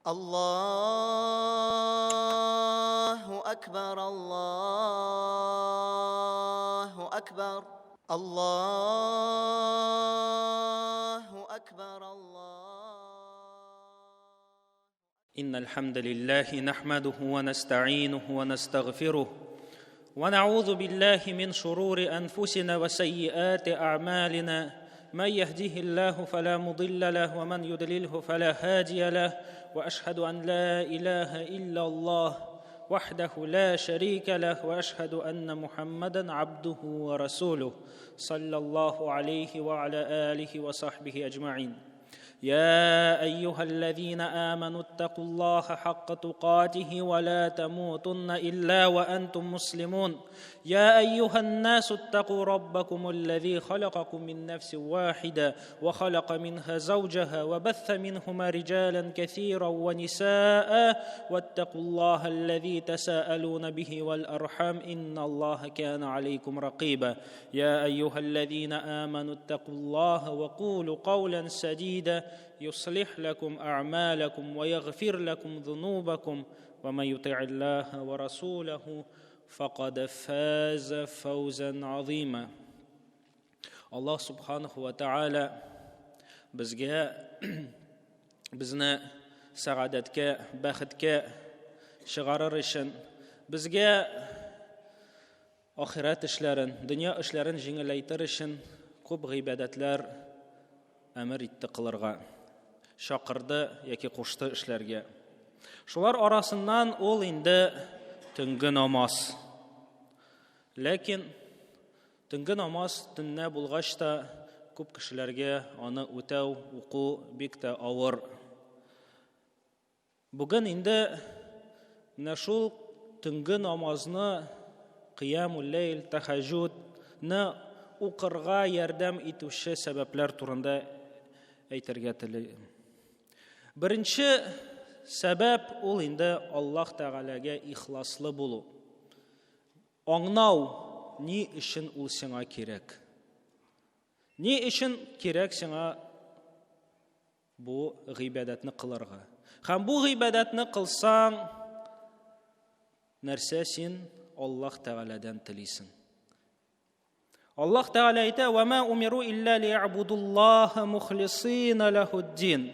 الله أكبر الله أكبر الله أكبر إن الحمد لله نحمده ونستعينه ونستغفره ونعوذ بالله من شرور أنفسنا وسيئات أعمالنا من يهده الله فلا مضل له ومن يضلله فلا هادي له وأشهد أن لا إله إلا الله وحده لا شريك له وأشهد أن محمدًا عبده ورسوله صلى الله عليه وعلى آله وصحبه أجمعين يا أيها الذين آمنوا اتقوا الله حق تقاته ولا تموتن إلا وأنتم مسلمون يا أيها الناس اتقوا ربكم الذي خلقكم من نفس واحدة وخلق منها زوجها وبث منهما رجالا كثيرا ونساء واتقوا الله الذي تساءلون به والأرحام إن الله كان عليكم رقيبا يا أيها الذين آمنوا اتقوا الله وقولوا قولا سديدا يصلح لكم أعمالكم ويغفر لكم ذنوبكم ومن يطع الله ورسوله فقد فاز فوزا عظيما الله سبحانه وتعالى بزنا سعادتك بختك شغارر için bizge ahiret işlerin, dünya işlerin жеңілейтер için көп ғибадәтләр әмір итте кылырга, шақырды яки кушты эшләргә. Шулар арасыннан ул инде төнге намаз. Ләкин төнге намаз төнне булгач та күп кешеләргә аны үтәү, уку бик тә авыр. Бүген инде менә шул төнге намазны, кыямул лейл, тахаҗҗудны укырга ярдәм итүче сәбәпләр турында әйтергә телим. Беренче сәбәп ул инде Аллаһ Тәгаләгә ихласлы булу. Аңнау, ни өчен ул сиңа кирәк? Ни өчен кирәк сиңа бу гыйбадәтне кылырга? Һәм бу гыйбадәтне кылсаң, нәрсә син Аллаһ Тәгаләдән телисең? Аллаһ Тәгалә әйтә: "Ва ма умиру илля лиябудуллаха мухлисина лахуддин."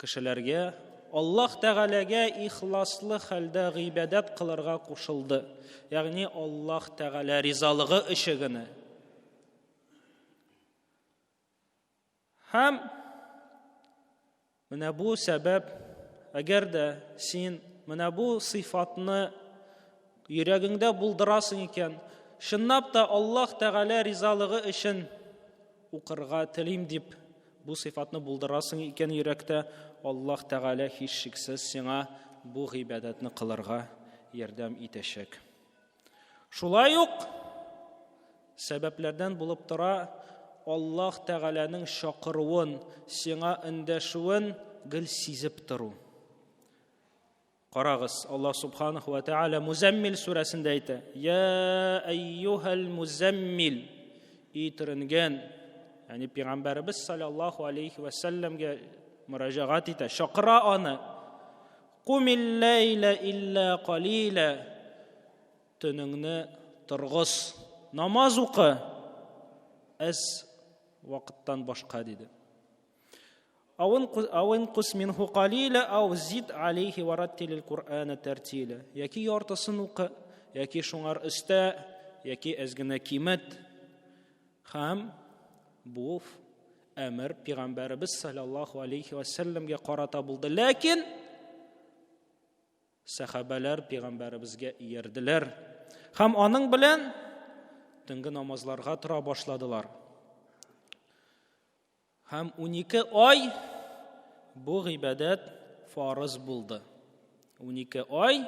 Кешеләргә Аллаһ Тәгаләгә ихласлы хәлдә гыйбадәт кылырга кушылды. Ягъни Аллаһ Тәгалә ризалыгы өчен генә. Һәм менә бу сәбәп, әгәр дә син менә бу сыйфатны йөрәгеңдә булдырасың икән, шыннап та Аллаһ Тәгалә ризалыгы өчен укырга телим дип бу сыйфатны булдырасың икән йөрәктә, Аллаһ Тәгалә һичшиксез сиңа бу гыйбадәтне кылырга ярдәм итәчәк. Шулай ук сәбәпләрдән булып тора Аллаһ Тәгаләнең шакыруын, сиңа эндәшүен гел сизеп тору. Карагыз, Аллаһ Субханаху ва Тәгалә Музаммил сүрәсендә әйтә: "Я айюхал музаммил", итренгән, ягъни Пәйгамбәрбез саллаллаһу алейхи ва салламга мөрәҗәгать итә, шакыра аны: "Кумил лейла илля қалила", төнеңне торгыз, намаз укы, аз вакыттан башка диде. Ауын кус минху қалила, ау зид алейхи вараттилил Кур'ана тәртила. Яки яртысын укы, яки шуңар өстә, яки әзгенә кимет. Һәм бу әмер Пәйгамбәрбез саллаллаһу алейхи ва салламга карата булды. Ләкин сахабалар Пәйгамбәрбезгә иярделәр. Һәм аның белән төнге намазларга тора башладылар. Һәм 12 ай бу гыйбадәт фарыз булды. 12 ай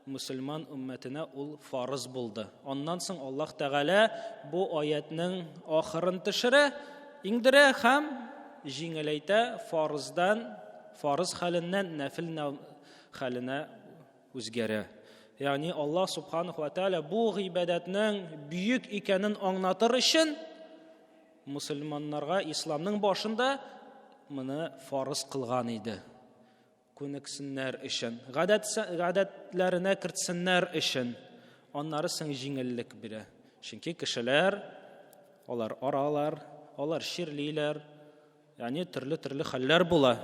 мусульман уммәтенә ул фарыз булды. Аннан соң Аллаһ Тәгалә бу аятның ахырын төшерә, иңдерә һәм җиңеләйтә, фарыз хәленнән нәфил хәленә үзгәрә. Ягъни Аллаһ Субханаху ва Тәгалә бу гыйбадәтнең бүйек икәнен аңлатыр өчен мусульманнарга исламның башында моны фарыз кылган иде. Күнексеннәр өчен, гадәтләренә кертсеннәр өчен, аннары соң җиңеллек бирә. Чөнки кешеләр, алар аралар, алар ширлиләр, ягъни төрле хәлләр була.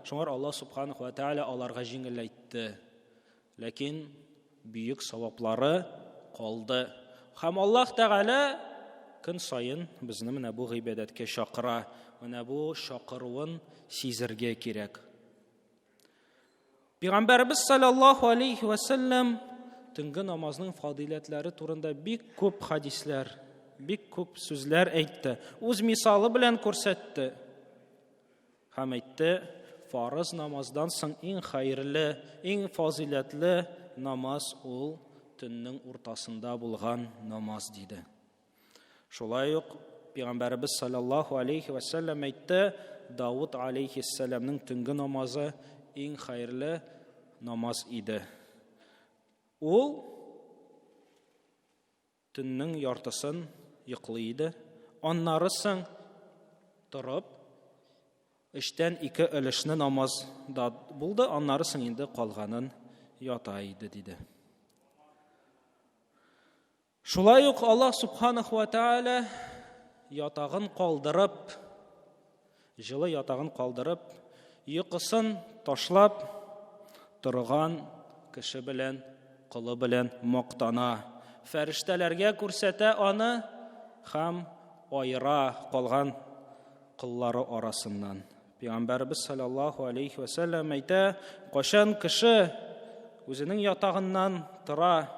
Шуңар Аллаһ субханаху ва тааля аларга җиңеләйтте. Ләкин бүйек саваплары калды. Һәм Аллаһ тааля көн сайын безне менә бу гыйбадәткә чакыра. Менә бу чакыруын сизергә кирәк. Пәйгамбәрбез саллаллаһу алейхи ва саллям төнге намазның фадиләтләре турында бик күп хадисләр, бик күп сүзләр әйтте. Үз мисалы белән күрсәтте. Һәм әйтте, фарыз намаздан соң иң хәерле, иң фазиләтле намаз ул төннең уртасында булган намаз диде. Шулай ук Пәйгамбәрбез саллаллаһу алейхи ва саллям әйтте, Дауд алейхиссаламның төнге намазы иң хәерле намаз иде. Ул төннең яртысын йоклый иде. Аннары соң торып, 3тән 2 өлешне намазда булды, аннары соң инде калганын ята иде диде. Шулай ук Аллаһ субханаху ва тааля ятагын калдырып, җылы ятагын калдырып, йокысын ташлап торган кеше белән, кылы белән мактана. Фәрештәләргә күрсәтә аны һәм айыра калган кыллары арасыннан. Пәйгамбәрбез саллаллаһу алейхи ва саллям әйтә, кашан кеше үзенең ятагыннан тора,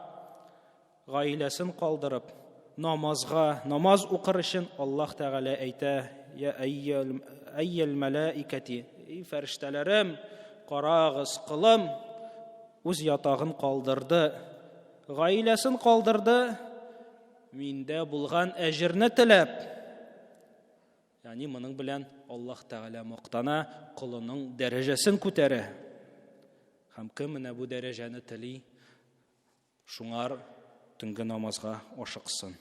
гаиләсен калдырып, намаз укыр өчен Аллаһ тәгалә әйтә, я айял малаикати, фәрештәләрем, карагыз, кылым үз ятагын калдырды, гаиләсен калдырды, миндә булган әҗерне теләп. Ягъни моның белән Аллаһ тәгалә мактана, кулының дәрәҗәсен күтәрә. Һәм кем менә бу дәрәҗәне тели, шуңар төнге намазга ашыксын.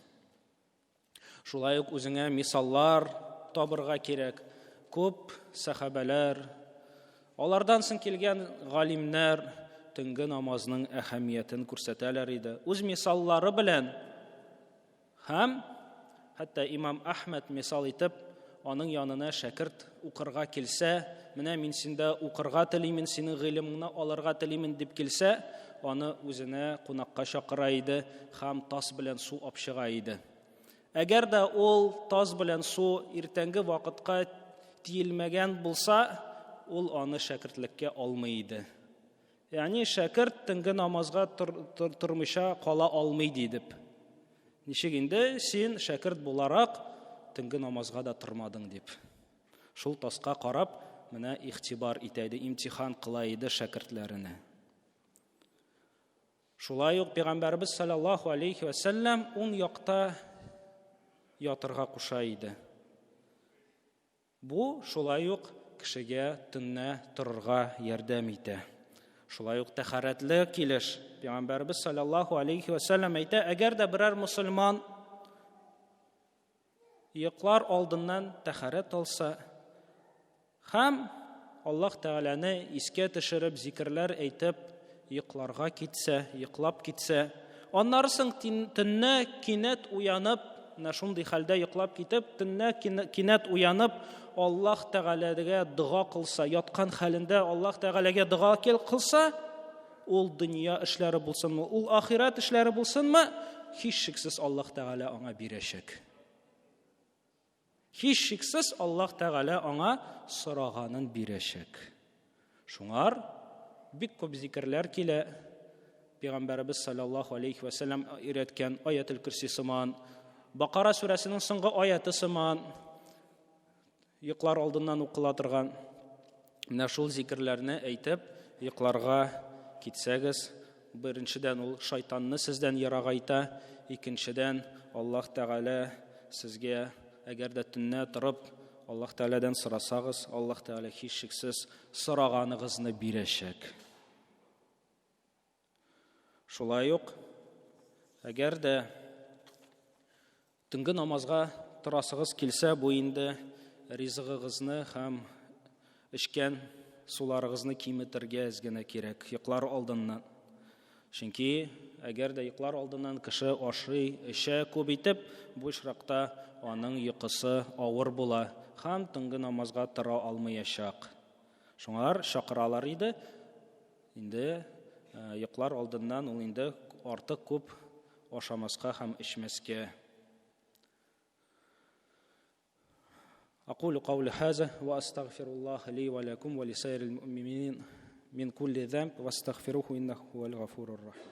Шулай ук үзеңә мисаллар табырга кирәк. Күп сахабалар, алардан соң килгән галимнәр төнге намазның әһәмиятен күрсәтәләр иде. Үз мисаллары белән һәм хәтта имам Ахмад мисал итеп, аның янына шәкерт укырга килсә, менә мин синдә укырга телим, синең гыйлемеңне алырга телим дип килсә, аны үзенә кунакка чакыра иде һәм тас белән су апчыга иде. Әгәр дә ул тас белән су иртәнге вакытка тиелмәгән булса, ул аны шәкертлеккә алмый иде. Ягъни шәкерт төнге намазга тормыйча кала алмый дип. Ничек инде син шәкерт буларак төнге намазга да тормадың дип. Шул таска карап, менә ихтибар итә иде, имтихан кыла иде шәкертләренә. Шулай ук Пәйгамбәрбез саллаллаһу алейхи ва саллям уң якта ятырга куша иде. Бу шулай ук кешегә төнне торырга ярдәм итә. Шулай ук тәһарәтле килеш. Пәйгамбәрбез саллаллаһу алейхи ва саллям әйтә, әгәр дә берәр мусульман йоклар алдыннан тәһарәт алса һәм Аллаһ тәгаләне искә төшереп, зикрләр әйтеп, йокларга китсә, йоклап китсә, аннары соң төнне кинәт уянып, шундый хәлдә йоклап китеп, төнне кинәт уянып, Аллаһ тәгаләгә дуга кылса, яткан хәлендә Аллаһ тәгаләгә дуга кылса, ул дөнья эшләре булсынмы, ул ахират эшләре булсынмы, һичшиксез Аллаһ тәгалә аңа бирәчәк. Һичшиксез Аллаһ тәгалә аңа сораганын бирәчәк. Шуңар бик күп зикрләр килә. Пәйгамбәрбез саллаллаһу алейхи ва саллям өйрәткән аятул курси сыман, Бакара сүрәсенең соңгы аяты сыман, йоклар алдыннан укыла торган. Менә шул зикрләрне әйтеп, йокларга китсәгез, беренчедән ул шайтанны сездән ярагайта, икенчедән Аллаһ тәгалә сезгә әгәр дә төнне торып Аллаһ тәгаләдән сорасагыз, Аллаһ тәгалә һичшиксез сораганыгызны бирәчәк. Шулай ук, әгәр дә төнге намазга торасыгыз килсә, бу инде ризыгыгызны һәм ішкен суларыгызны киметергә генә кирәк, йоклар алдыннан. Чөнки әгәр дә йоклар алдыннан кеше ашый, эчә күп итеп, бу очракта аның йокысы авыр була һәм төнге намазга тора алмаячак. Шуңар чакыралар иде. Инде йоклар алдыннан ул инде артык күп ашамаска һәм эчмәскә. أقول قولي هذا وأستغفر الله لي ولكم ولسائر المؤمنين من كل ذنب واستغفروه إنه هو الغفور الرحيم.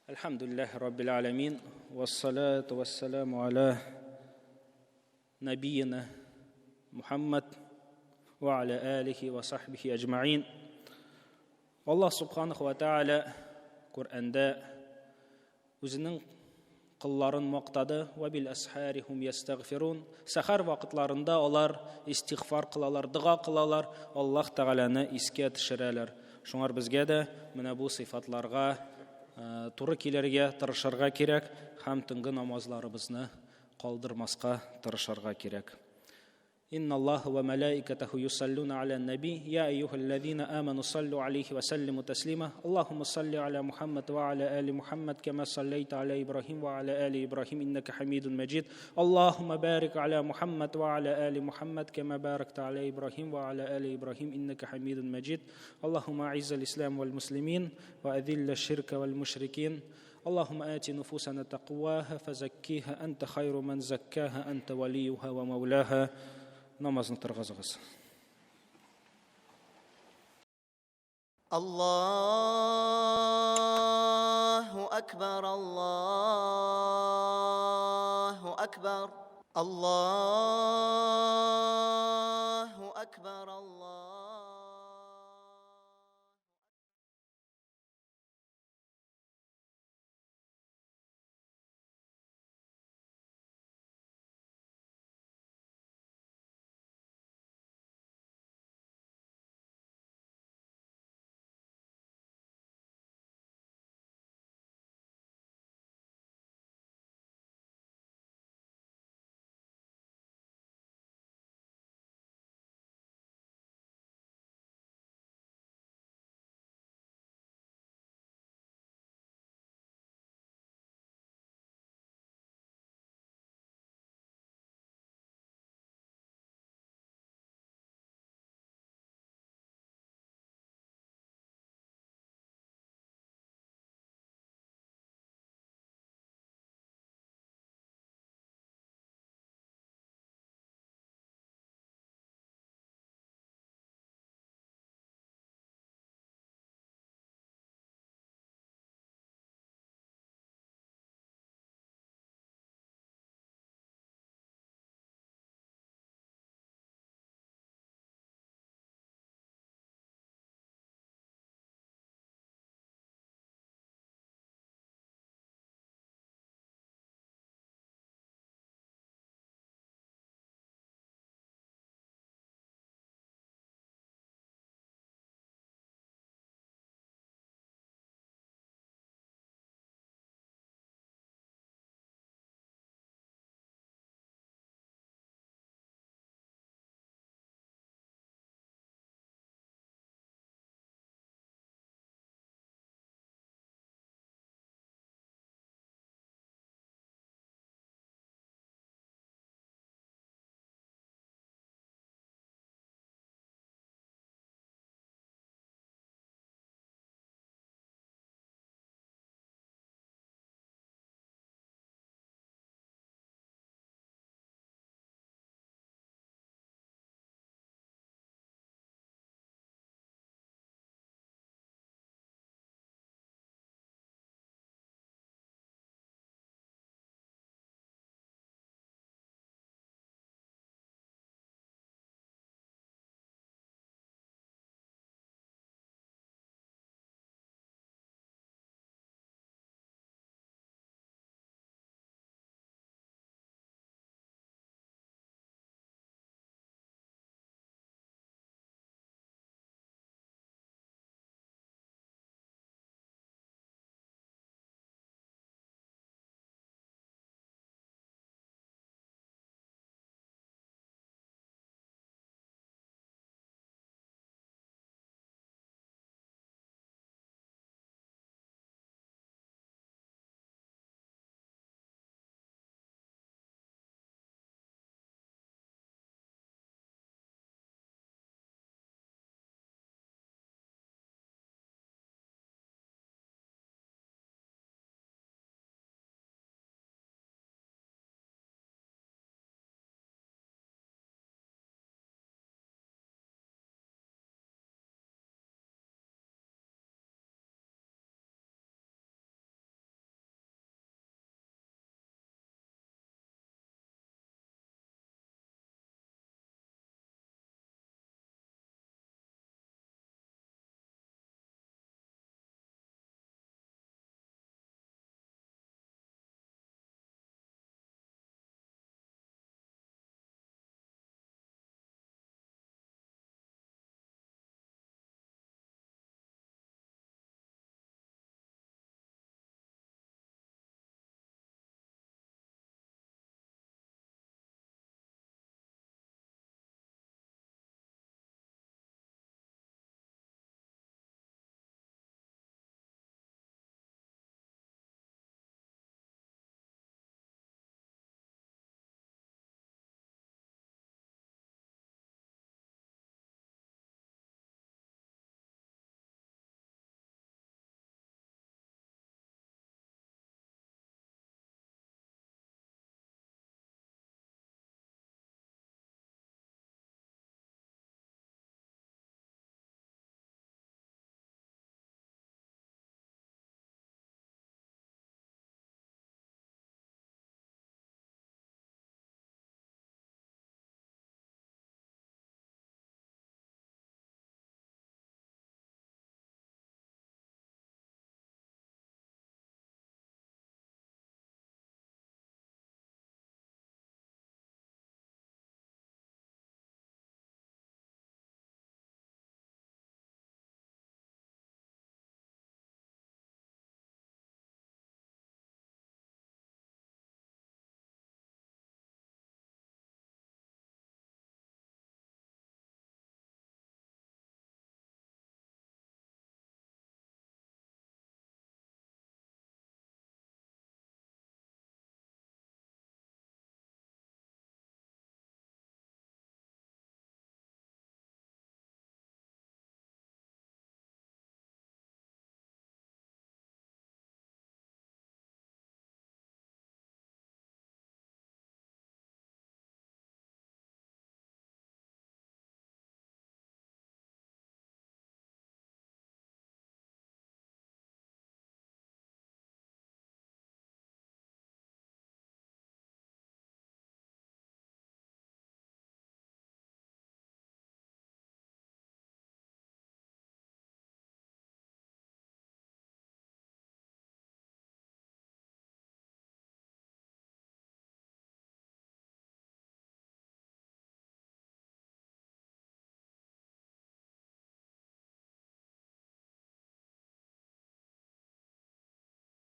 الحمد لله رب العالمين والصلاة والسلام على نبينا محمد وعلى آله وصحبه أجمعين. Allah subhanahu wa ta'ala Qur'anda үзенең кылларын мактады. Ва бил асхарихум ястагфирун. Сахар вакытларында алар истигъфар кылалар, дуа кылалар, Аллаһ Тәгаләне искә төшерәләр. Шуңар безгә дә менә бу сыйфатларга туры килергә тырышырга кирәк һәм төнге намазларыбызны калдырмаска тырышырга кирәк. إن الله وملائكته يصلون على النبي يا أيها الذين آمنوا صلوا عليه وسلموا تسليما اللهم صل على محمد وعلى آل محمد كما صليت على إبراهيم وعلى آل إبراهيم إنك حميد مجيد اللهم بارك على محمد وعلى آل محمد كما باركت على إبراهيم وعلى آل إبراهيم إنك حميد مجيد اللهم أعز الإسلام والمسلمين وأذل الشرك والمشركين اللهم آت نفوسنا تقواها فزكيها أنت خير من زكاها أنت وليها ومولاها namazını tırğazığız. Allahu Ekber, Allahu Ekber, Allahu Ekber, Allah.